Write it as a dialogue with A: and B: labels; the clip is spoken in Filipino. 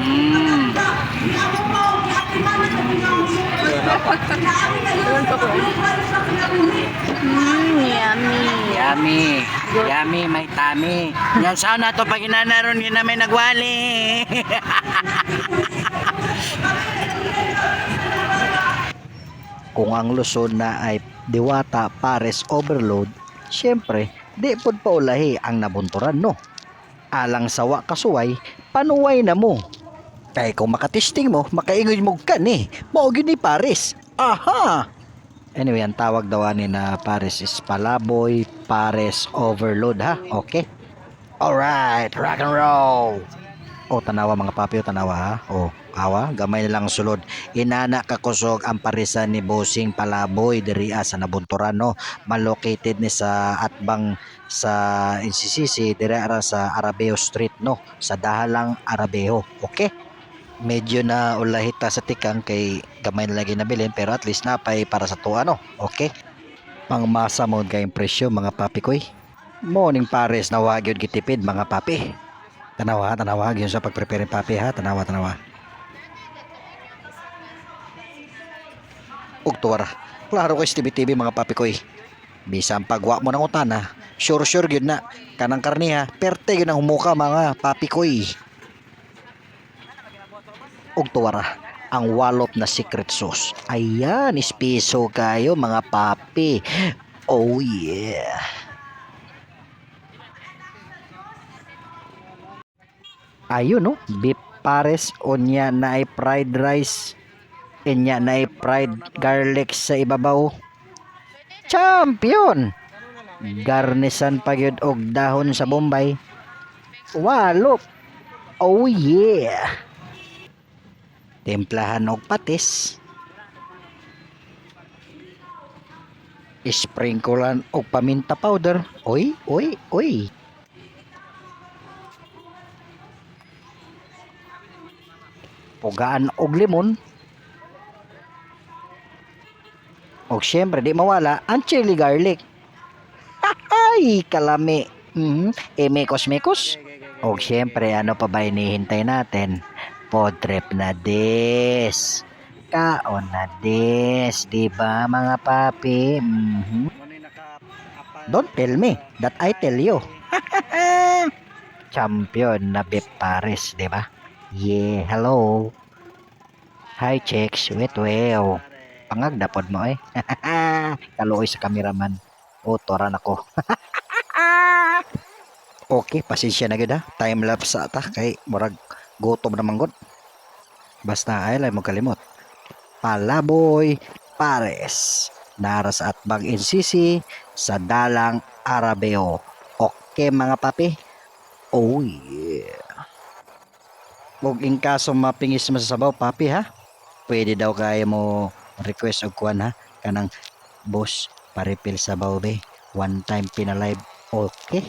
A: Mm.
B: Doon pa ko. Yummy.
A: Yummy. Yummy, may tummy. Yan sana to pag inanaron yun na may nagwali. Kung ang Luzon na ay Diwata Pares Overload, syempre, di pod paulahi ang nabunturan no. Alang sawa kasuway, panuway na mo. Kaya kung makatesting mo, makaingoy mo ka ni. Maugin ni Pares. Aha! Anyway, ang tawag daw ni na Pares is Palaboy Pares Overload ha. Okay? Alright, rock and roll! O tanawa mga papi, o tanawa ha. O awa, gamay na lang sulod. Inana kakusog ang parisan ni Bossing Palaboy diri sa Nabunturan no. Malocated ni sa atbang sa NCCC diri ara sa Arabeo Street no. Sa Dahalang Arabeo. Okay? Medyo na ulahita sa tikang kay gamay na lagi nabilin pero at least napay para sa tuwa no. Okay? Pangmasa mo kayong presyo mga papi koy. Morning Pares na wag yun gitipid mga papi. Tanawa, tanawa yun sa pagprepare papi ha. Tanawa, tanawa. Ug tuwara. Klaro kay TV mga papi koy. Bisan pagwa mo ng utana, sure gyud na kanang karniha, perte gyud ang humuka mga papi koy. Ug tuwara, ang walop na secret sauce. Ayan, espiso kayo mga papi. Oh yeah. Ayun no, beef pares onya na ay fried rice. Inya na ay fried garlic sa ibabaw. Champion. Garnisan pa gyud og dahon sa Bombay. Walop. Oh yeah. Templahan og patis. Sprinklean og paminta powder. Oy, oy, oy. Pugaan og limon. Og syempre di mawala ang chili garlic. Ay, kalami. Mekos-mekos. Og syempre ano pa ba hinihintay natin? Pod trip na des. Kaon na des, di ba mga papi? Don't tell me that I tell you. Champion na beef pares, di ba? Yeah, hello. Hi chicks, wait well. Pangag dapod mo eh. Kaluoy sa kameraman. O, toran ako. Okay, pasensya na gud ha. Time lapse sa ata kay murag gutom na manggod. Basta ay lang mo kalimot. Palaboy Pares. Nara sa atbang NCC sa Dalang Arabeo. Okay mga papi. Oh yeah. Ug in kaso mapingis mo sa sabaw papi ha. Pwede daw kaya mo request og kuan ha. Kanang boss, pa-refill sabaw be. One time pinalive. Okay.